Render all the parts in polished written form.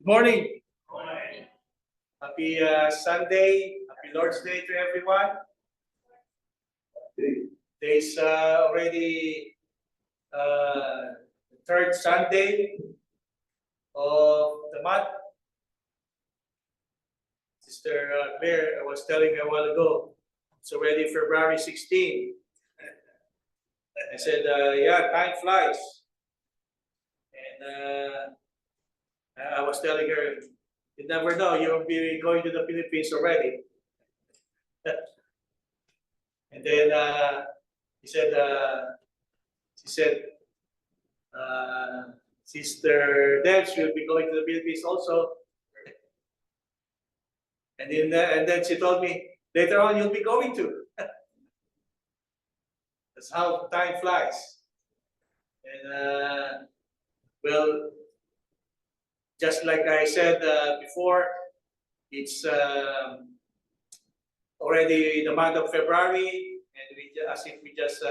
Good morning. Morning. Happy Sunday. Happy Lord's Day to everyone. Today's already the third Sunday of the month. Sister Claire, I was telling you a while ago, it's already February 16. I said, yeah, time flies. And I was telling her, you never know, you'll be going to the Philippines already. And then she said, Sister Debs will be going to the Philippines also. And then she told me, later on you'll be going to. That's how time flies. And well, just like I said before, it's already the month of February, and as if we just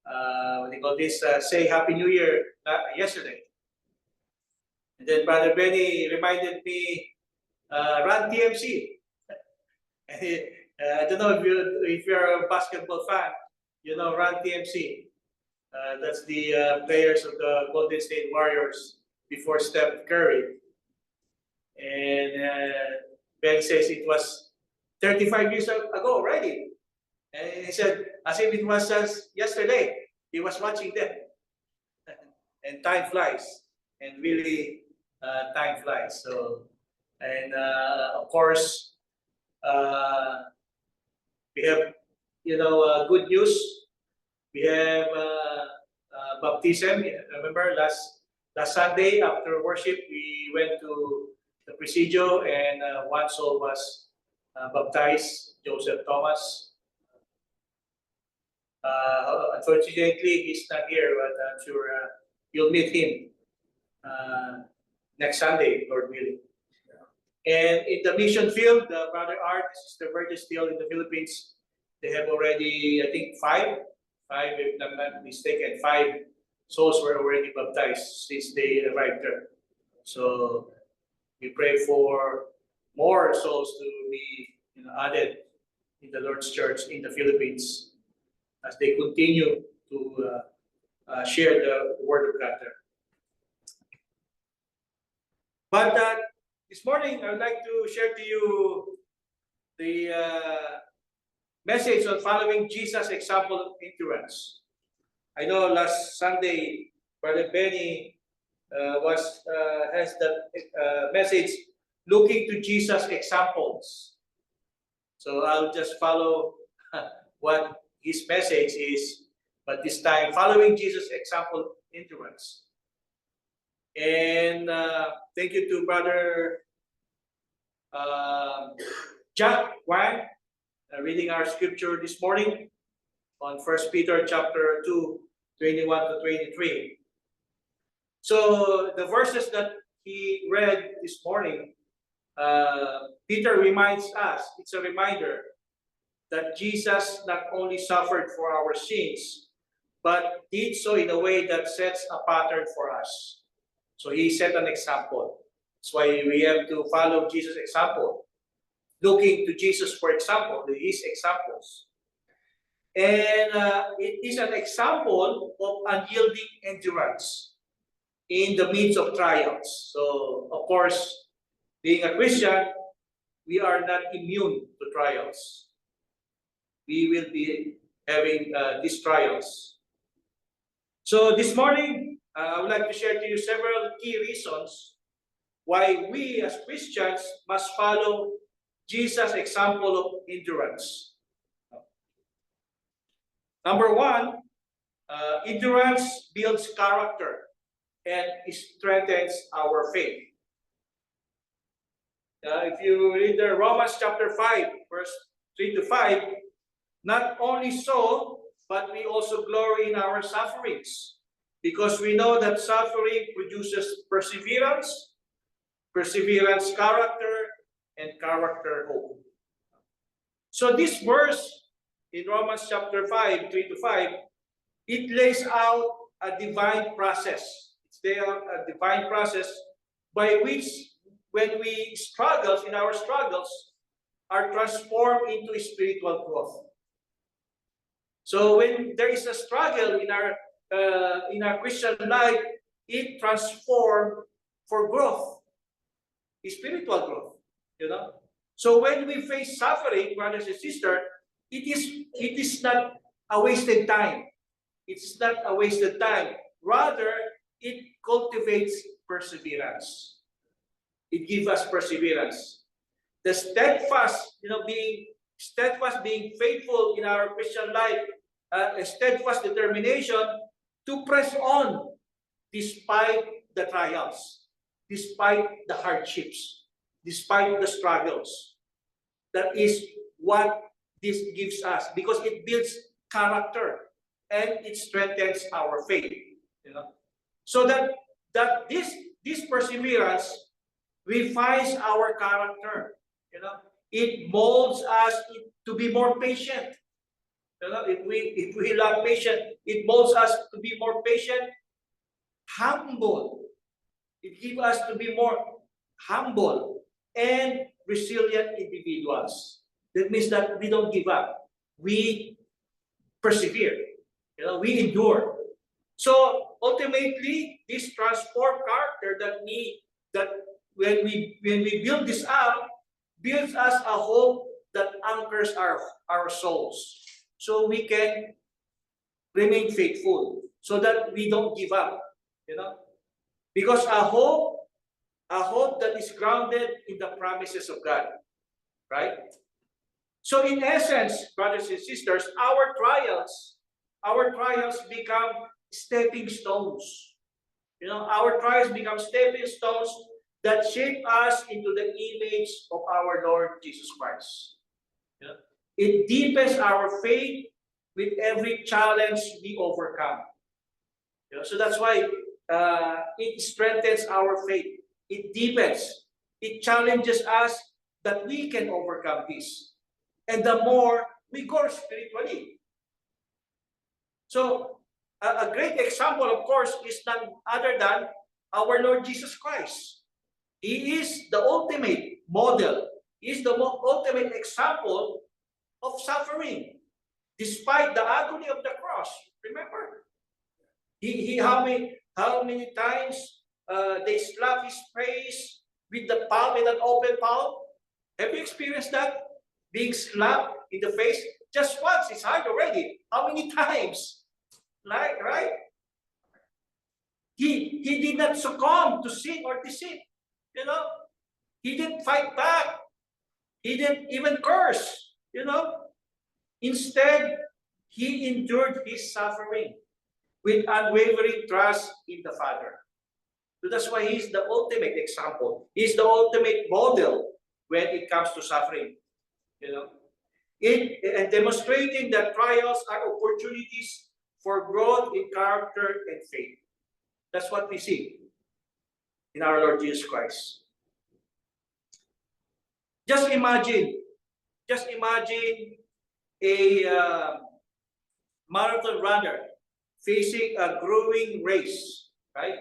what do you call this? Say Happy New Year yesterday. And then Brother Benny reminded me, run TMC. I don't know if you're a basketball fan, you know, run TMC. That's the players of the Golden State Warriors before Steph Curry. And Ben says it was 35 years ago already. And he said, as if it was just yesterday, he was watching them. And time flies. And really, time flies. So, and of course, we have, you know, good news. We have baptism. Remember last Sunday after worship, we went to the Presidio and one soul was baptized, Joseph Thomas. Unfortunately, he's not here, but I'm sure you'll meet him next Sunday, Lord willing. And in the mission field, Brother Art, Sister Virgin still in the Philippines. They have already, I think, five, if I'm not mistaken, 5 souls were already baptized since they arrived there. So we pray for more souls to be, you know, added in the Lord's Church in the Philippines as they continue to share the Word of God there. But this morning, I would like to share to you the message on following Jesus' example of endurance. I know last Sunday, Brother Benny has the message, looking to Jesus' examples. So I'll just follow what his message is, but this time, following Jesus' example of endurance. And thank you to Brother Jack Wang, reading our scripture this morning on 1 Peter chapter 2, 21 to 23. So the verses that he read this morning, Peter reminds us, it's a reminder that Jesus not only suffered for our sins, but did so in a way that sets a pattern for us. So he set an example. That's why we have to follow Jesus' example. Looking to Jesus for example, his examples. And it is an example of unyielding endurance in the midst of trials. So, of course, being a Christian, we are not immune to trials. We will be having these trials. So this morning, I would like to share to you several key reasons why we as Christians must follow Jesus' example of endurance. Number one, endurance builds character and strengthens our faith. If you read the Romans chapter 5, verse 3 to 5, not only so, but we also glory in our sufferings, because we know that suffering produces perseverance, perseverance character, and character hope. So this verse in Romans chapter 5, 3 to 5, it lays out a divine process. they are a divine process by which, when we struggle, in our struggles, are transformed into spiritual growth. So when there is a struggle in our Christian life, it transforms for growth, spiritual growth. So when we face suffering, brothers and sisters, it is not a wasted time. It's not a wasted time. Rather, it cultivates perseverance. It gives us perseverance. The steadfast, being faithful in our Christian life, a steadfast determination to press on despite the trials, despite the hardships, despite the struggles. That is what this gives us, because it builds character and it strengthens our faith. So that this perseverance refines our character. It molds us to be more patient. If we love patient, it molds us to be more patient, humble. It gives us to be more humble and resilient individuals. That means that we don't give up. We persevere. We endure. So ultimately, this transformed character that when we build this up, builds us a hope that anchors our souls, so we can remain faithful, so that we don't give up. Because a hope that is grounded in the promises of God, right? So in essence, brothers and sisters, our trials become stepping stones. Our trials become stepping stones that shape us into the image of our Lord Jesus Christ. It deepens our faith with every challenge we overcome. So that's why it strengthens our faith. It deepens. It challenges us that we can overcome this. And the more we grow spiritually. So a great example, of course, is none other than our Lord Jesus Christ. He is the ultimate model. He is the ultimate example of suffering, despite the agony of the cross. Remember, how many times they slap his face with the palm, in an open palm? Have you experienced that? Being slapped in the face just once, it's hard already. How many times? Right? He did not succumb to sin or deceit. He didn't fight back. He didn't even curse. Instead, he endured his suffering with unwavering trust in the Father. So that's why he's the ultimate example. He's the ultimate model when it comes to suffering. And demonstrating that trials are opportunities for growth in character and faith. That's what we see in our Lord Jesus Christ. Just imagine a marathon runner facing a growing race, right?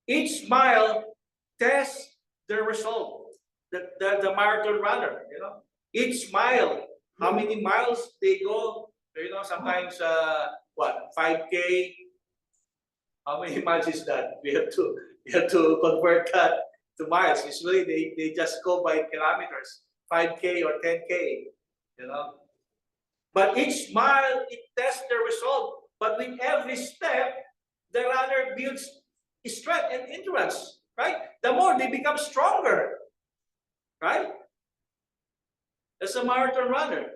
Each mile tests the result, the marathon runner, Each mile, how many miles they go, sometimes 5K. How many miles is that? We have to convert that to miles. Usually they just go by kilometers, 5K or 10K, But each mile, it tests the result. But with every step, the runner builds strength and endurance, right? The more they become stronger, right? As a marathon runner,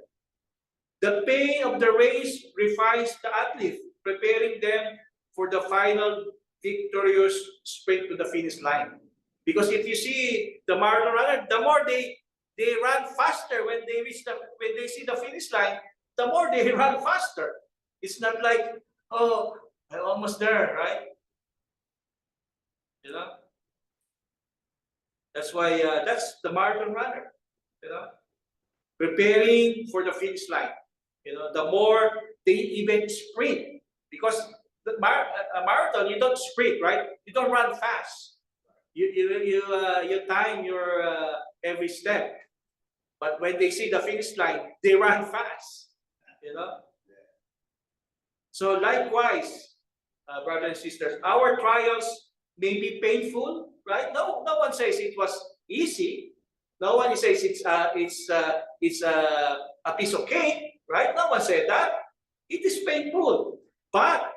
the pain of the race refines the athlete, preparing them for the final victorious sprint to the finish line. Because if you see the marathon runner, the more they run faster when they see the finish line, the more they run faster. It's not like, oh, I'm almost there, right? That's why that's the marathon runner, preparing for the finish line. The more they even sprint, because a marathon, you don't sprint, right? You don't run fast. You time your every step. But when they see the finish line, they run fast. You know. So likewise, brothers and sisters, our trials may be painful, right? No one says it was easy. No one says it's a piece of cake, right? No one said that. It is painful, but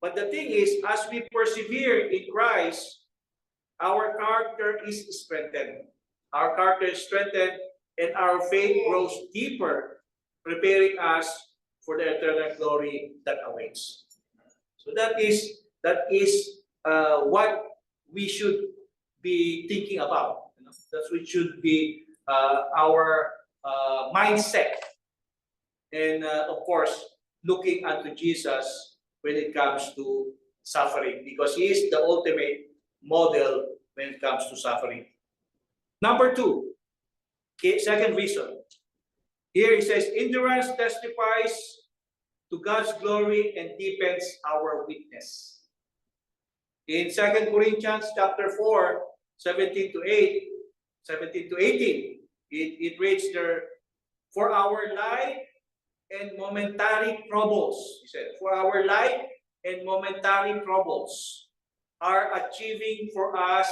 the thing is, as we persevere in Christ, our character is strengthened. Our character is strengthened, and our faith grows deeper, preparing us for the eternal glory that awaits. So that is what we should be thinking about. You know? That we should be our mindset, and of course, looking unto Jesus when it comes to suffering, because He is the ultimate model when it comes to suffering. Number two, second reason. Here it says, endurance testifies to God's glory and deepens our witness. In 2 Corinthians chapter 4, 17 to 18, it reads there, for our light and momentary troubles, he said, for our light and momentary troubles are achieving for us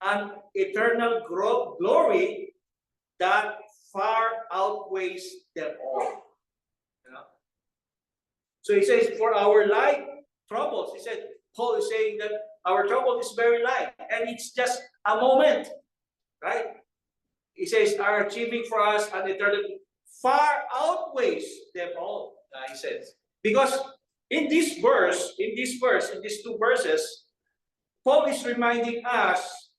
an eternal glory that far outweighs them all. You know? So he says, for our light troubles, he said, Paul is saying that our trouble is very light and it's just a moment, right? He says, are achieving for us an eternal far outweighs them all, he says. Because in these two verses, Paul is reminding us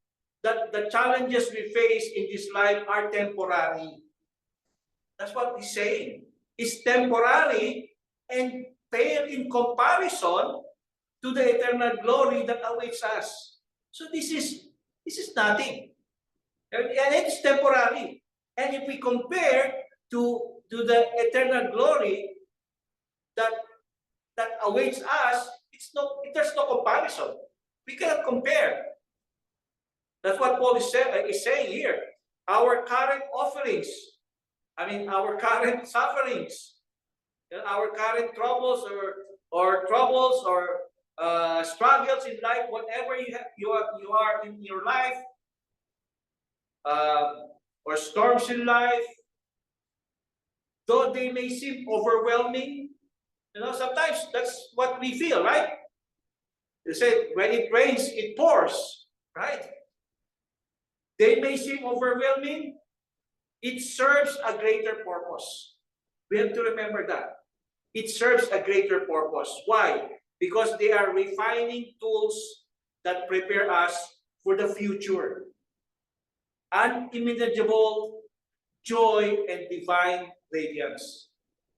that the challenges we face in this life are temporary. That's what he's saying. It's temporary and pale in comparison to the eternal glory that awaits us. So this is nothing. And it's temporary. And if we compare to the eternal glory that awaits us, there's no comparison. We cannot compare. That's what Paul is saying here. Our current offerings, our current sufferings, our current troubles or troubles or struggles in life, whatever you are in your life, or storms in life, though they may seem overwhelming, sometimes that's what we feel, right? They say when it rains, it pours, right? They may seem overwhelming. It serves a greater purpose. We have to remember that. It serves a greater purpose. Why? Because they are refining tools that prepare us for the future. Unimaginable joy and divine radiance.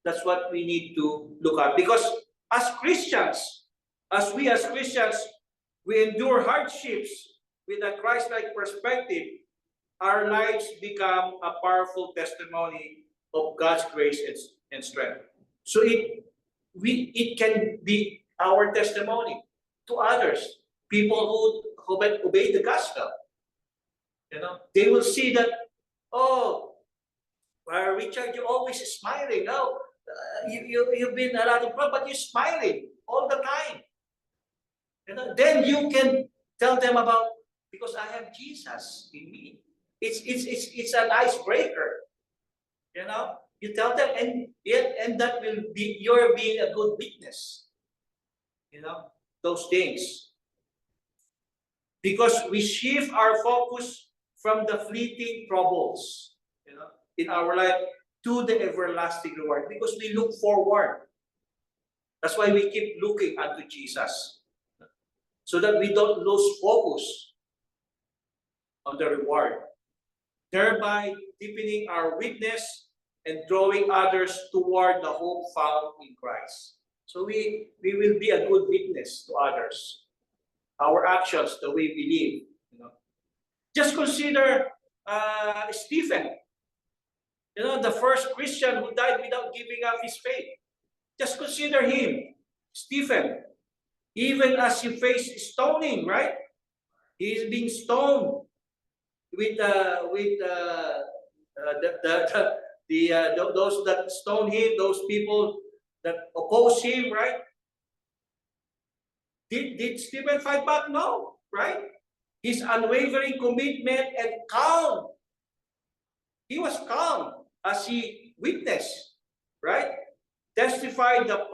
That's what we need to look at. Because as Christians, we endure hardships with a Christ-like perspective, our lives become a powerful testimony of God's grace and strength. So it can be our testimony to others, people who obey the gospel. They will see that, Richard, you're always smiling. You've been a lot of problems, but you're smiling all the time. Then you can tell them about, because I have Jesus in me. It's an icebreaker. You tell them, and that will be you're being a good witness. Those things. Because we shift our focus from the fleeting troubles, in our life to the everlasting reward. Because we look forward. That's why we keep looking unto Jesus, so that we don't lose focus on the reward, thereby deepening our witness and drawing others toward the hope found in Christ. So we will be a good witness to others. Our actions, the way we live. Just consider Stephen. The first Christian who died without giving up his faith. Just consider him, Stephen. Even as he faced stoning, right? He is being stoned with those that stone him, those people that oppose him, right? Did Stephen fight back? No, right? His unwavering commitment and calm. He was calm as he witnessed, right? Testified the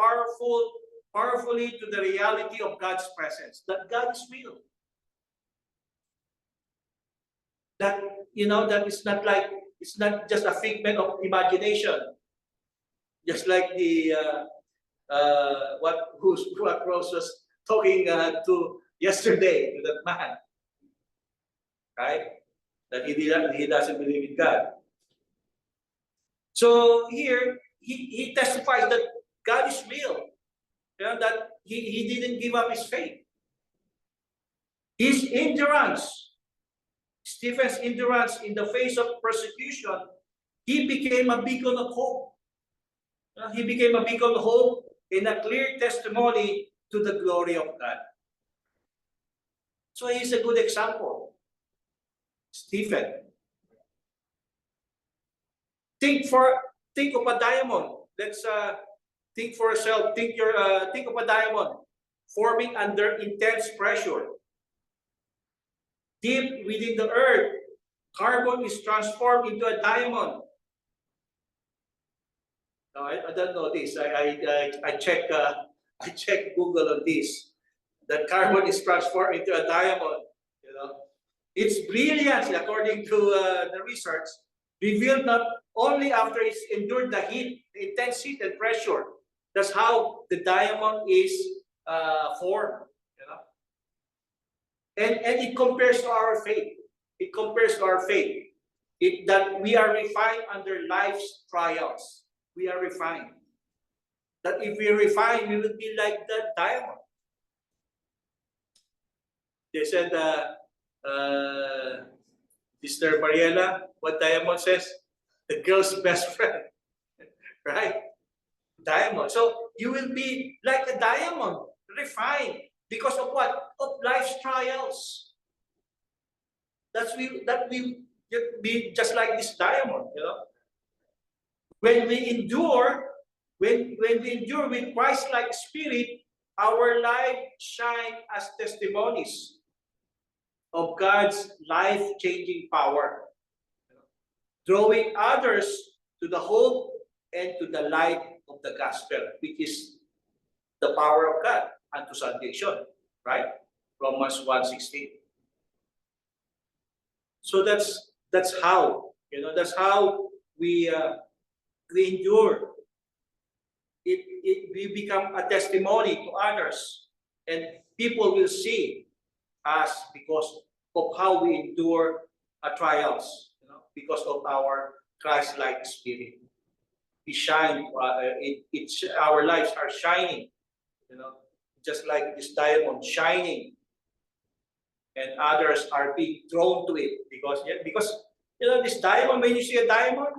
powerfully to the reality of God's presence, that God is real. That, that is not like, it's not just a figment of imagination. Just like the what Rose was talking to yesterday to that man, right? That he doesn't believe in God. So here he testifies that God is real. That he didn't give up his faith. His endurance, Stephen's endurance in the face of persecution, he became a beacon of hope. He became a beacon of hope and a clear testimony to the glory of God. So he's a good example. Stephen. Think of a diamond. Let's think for yourself. Think of a diamond forming under intense pressure. Deep within the earth, carbon is transformed into a diamond. No, I don't know this. I check Google on this. That carbon is transformed into a diamond. Its brilliance, according to the research, revealed not only after it's endured the heat, the intense heat and pressure. That's how the diamond is formed. And it compares to our faith. It compares to our faith. That we are refined under life's trials. We are refined. That if we refine, we will be like that diamond. They said, Sister Mariela, what diamond says? The girl's best friend. Right? Diamond. So you will be like a diamond, refined. Because of what? Of life's trials. That we be just like this diamond, When we endure, when we endure with Christ-like spirit, our life shine as testimonies of God's life-changing power, drawing others to the hope and to the light of the gospel, which is the power of God unto salvation, right? Romans 1:16. So that's how, that's how we endure. We become a testimony to others, and people will see us because of how we endure trials, because of our Christ-like spirit. We shine. Our lives are shining, just like this diamond shining, and others are being drawn to it because this diamond. When you see a diamond,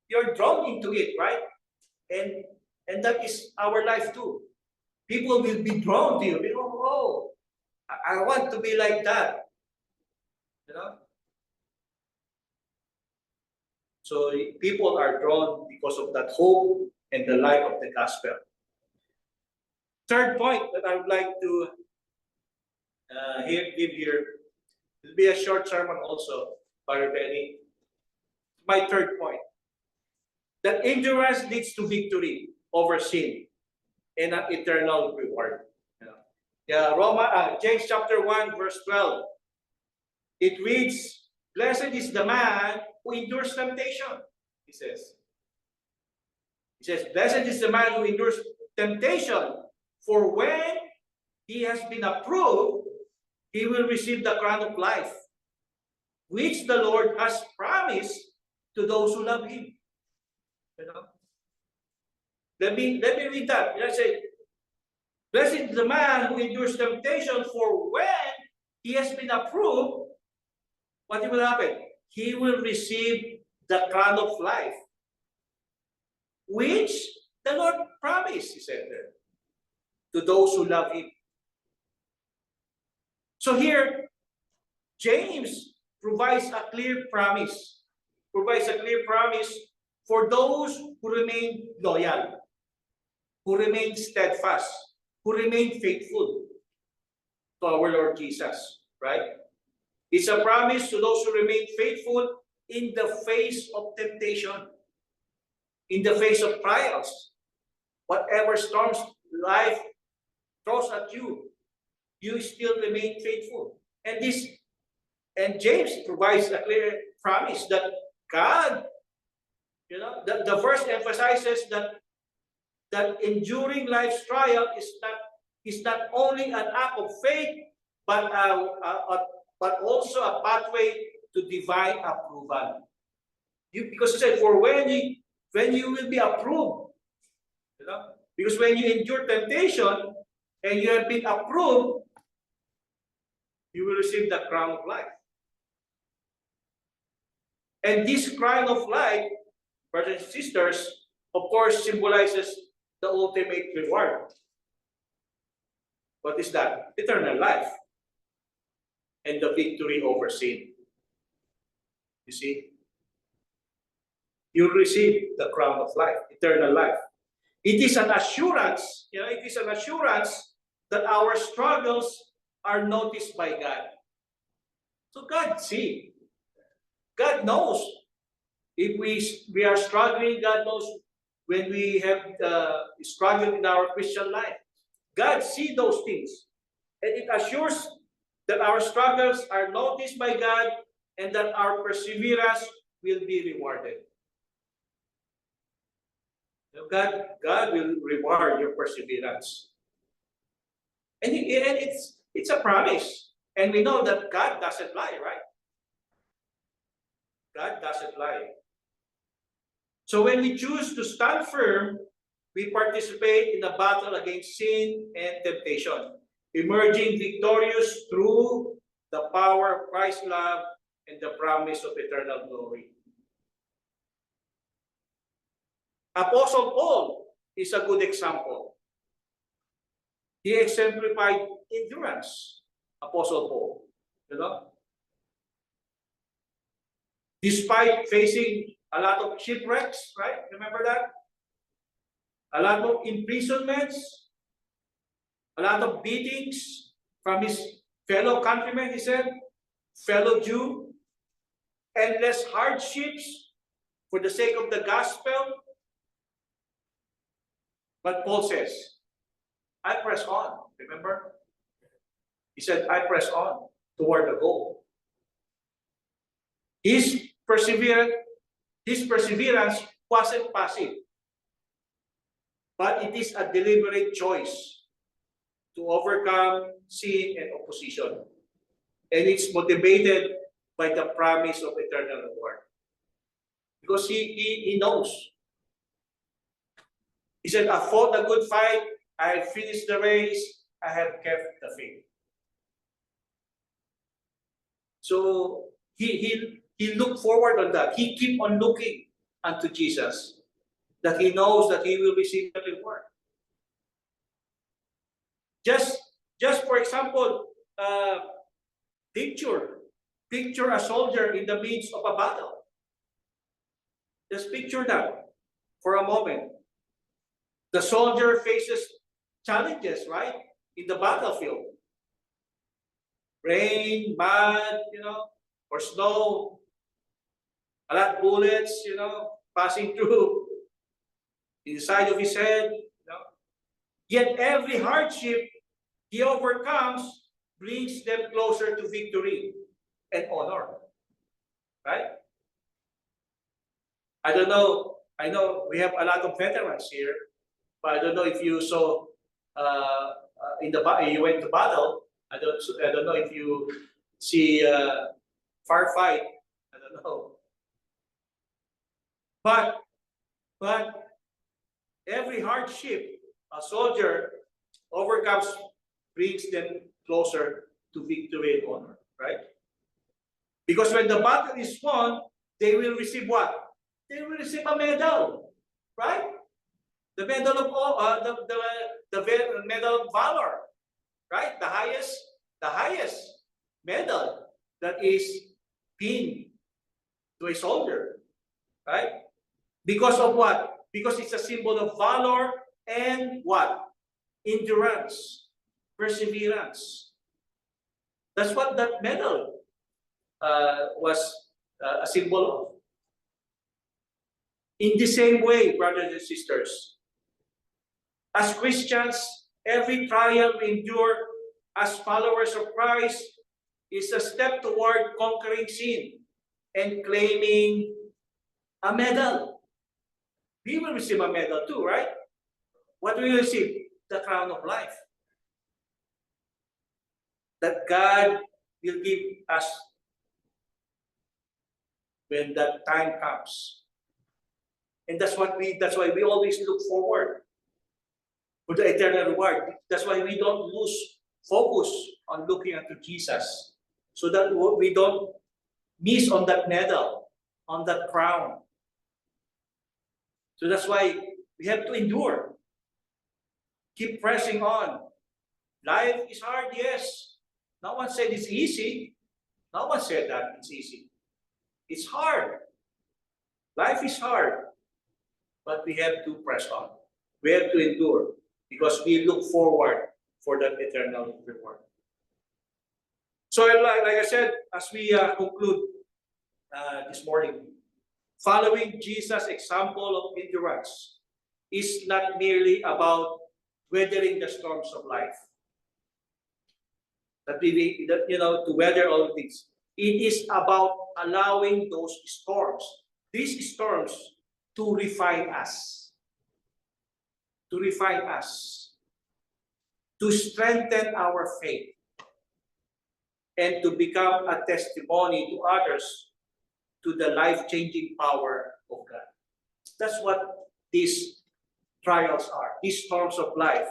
you're drawn into it, right? And that is our life too. People will be drawn to you. Oh, I want to be like that. So people are drawn because of that hope and the light of the gospel. Third point that I would like to give here, it'll be a short sermon also, Father Benny. My third point, that endurance leads to victory over sin and an eternal reward. James chapter 1 verse 12. It reads, "Blessed is the man who endures temptation." He says, "Blessed is the man who endures temptation, for when he has been approved, he will receive the crown of life, which the Lord has promised to those who love him." Let me read that. Let's say, "Blessed is the man who endures temptation, for when he has been approved, what will happen? He will receive the crown of life, which the Lord promised," he said there, "to those who love him." So here, James provides a clear promise. Provides a clear promise for those who remain loyal, who remain steadfast, who remain faithful to our Lord Jesus, right? It's a promise to those who remain faithful in the face of temptation, in the face of trials. Whatever storms life throws at you, you still remain faithful. And James provides a clear promise that God, the verse emphasizes that enduring life's trial is not only an act of faith, but also a pathway to divine approval. Because he said, for when you will be approved, because when you endure temptation and you have been approved, you will receive the crown of life. And this crown of life, brothers and sisters, of course, symbolizes the ultimate reward. What is that? Eternal life and the victory over sin. You see? You'll receive the crown of life, eternal life. It is an assurance, it is an assurance that our struggles are noticed by God. So God sees. God knows if we are struggling. God knows when we have struggled in our Christian life. God sees those things. And it assures that our struggles are noticed by God and that our perseverance will be rewarded. God will reward your perseverance. And it's a promise. And we know that God doesn't lie, right? God doesn't lie. So when we choose to stand firm, we participate in the battle against sin and temptation, emerging victorious through the power of Christ's love and the promise of eternal glory. Apostle Paul is a good example. He exemplified endurance, Apostle Paul. Despite facing a lot of shipwrecks, right? Remember that? A lot of imprisonments, a lot of beatings from his fellow countrymen, he said, fellow Jew, endless hardships for the sake of the gospel. But Paul says, I press on, remember? He said, I press on toward the goal. His perseverance wasn't passive, but it is a deliberate choice to overcome sin and opposition. And it's motivated by the promise of eternal reward. Because he knows. He said, I fought a good fight, I have finished the race, I have kept the faith. So he looked forward on that. He keep on looking unto Jesus, that he knows that he will receive the reward. Just for example, picture a soldier in the midst of a battle. Just picture that for a moment. The soldier faces challenges, right? In the battlefield. Rain, mud, or snow. A lot of bullets, passing through inside of his head. Yet every hardship he overcomes brings them closer to victory and honor. Right? I don't know. I know we have a lot of veterans here, but I don't know if you saw you went to battle. I don't know if you see firefight. I don't know. But every hardship a soldier overcomes brings them closer to victory and honor, right? Because when the battle is won, they will receive what? They will receive a medal, right? The medal of the medal of valor, right? The highest the highest medal that is pinned to a soldier, right? Because of what? Because it's a symbol of valor and what? Endurance, perseverance. That's what that medal was a symbol of. In the same way, brothers and sisters, as Christians, every trial we endure as followers of Christ is a step toward conquering sin and claiming a medal. We will receive a medal too, right? What will we receive? The crown of life. That God will give us when that time comes. And that's why we always look forward for the eternal reward. That's why we don't lose focus on looking unto Jesus, so that we don't miss on that medal, on that crown. So that's why we have to endure. Keep pressing on. Life is hard, yes. No one said it's easy. No one said that it's easy. It's hard. Life is hard. But we have to press on. We have to endure because we look forward for that eternal reward. So like I said, as we conclude this morning, following Jesus' example of endurance is not merely about weathering the storms of life. To weather all of these. It is about allowing those storms, these storms, to refine us. To refine us. To strengthen our faith. And to become a testimony to others to the life-changing power of God. That's what these trials are, these storms of life.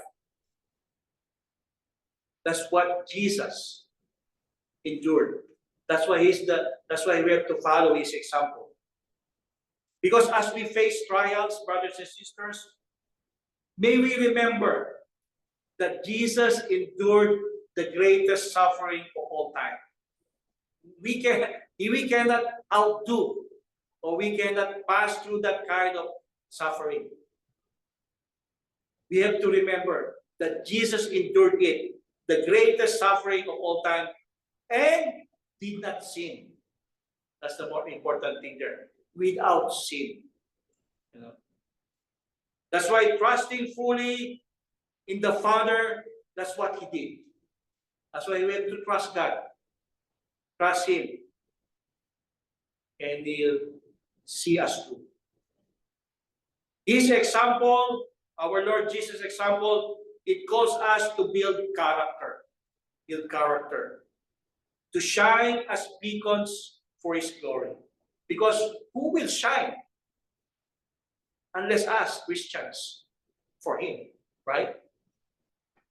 That's what Jesus endured. That's why we have to follow his example. Because as we face trials, brothers and sisters, may we remember that Jesus endured the greatest suffering of all time. We cannot outdo, or we cannot pass through that kind of suffering. We have to remember that Jesus endured it, the greatest suffering of all time, and did not sin. That's the more important thing there. Without sin. That's why trusting fully in the Father, that's what he did. That's why we have to trust God. Trust him. And he'll see us through. His example, our Lord Jesus' example, it calls us to build character. Build character. To shine as beacons for his glory. Because who will shine? Unless us, Christians, for him, right?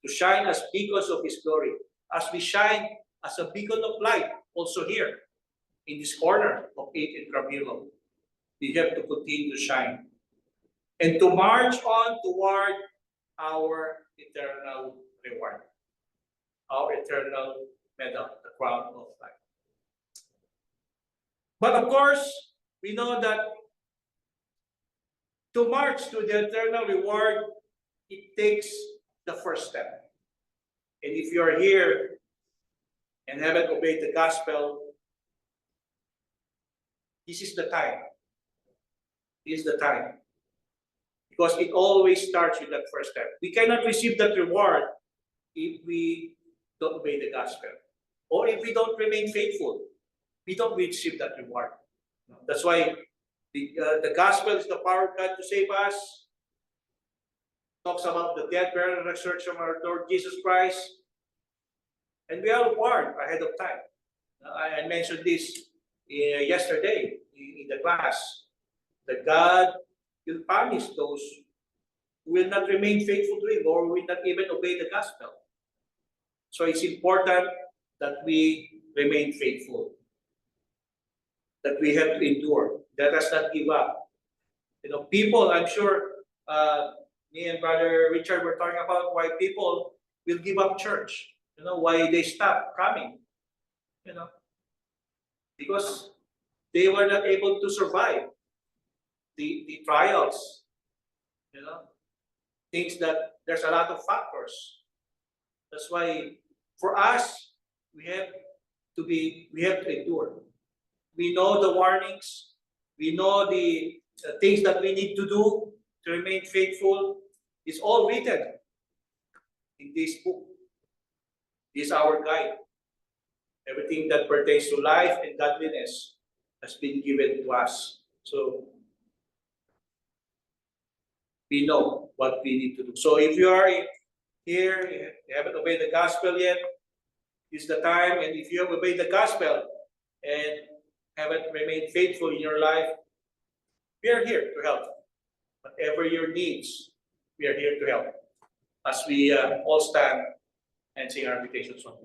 To shine as beacons of his glory. As we shine as a beacon of light, also here, in this corner of 8 in Cramilo, we have to continue to shine. And to march on toward our eternal reward. Our eternal medal, the crown of life. But of course, we know that to march to the eternal reward, it takes the first step. And if you are here and haven't obeyed the gospel, this is the time. This is the time. Because it always starts with that first step. We cannot receive that reward if we don't obey the gospel. Or if we don't remain faithful, we don't receive that reward. That's why the gospel is the power of God to save us. Talks about the death, burial, and resurrection of our Lord Jesus Christ. And we are warned ahead of time. I mentioned this yesterday in the class, that God will punish those who will not remain faithful to him or will not even obey the gospel. So it's important that we remain faithful, that we have to endure. Let us not give up. People, I'm sure me and Brother Richard were talking about why people will give up church. You know why they stopped coming? You know, because they were not able to survive the trials. You know, things that there's a lot of factors. That's why for us, we have to endure. We know the warnings, we know the things that we need to do to remain faithful. It's all written in this book. This is our guide. Everything that pertains to life and godliness has been given to us. So we know what we need to do. So if you are here, you haven't obeyed the gospel yet, is the time. And if you have obeyed the gospel and haven't remained faithful in your life, we are here to help. Whatever your needs, we are here to help. As we all stand and sing our invitation song.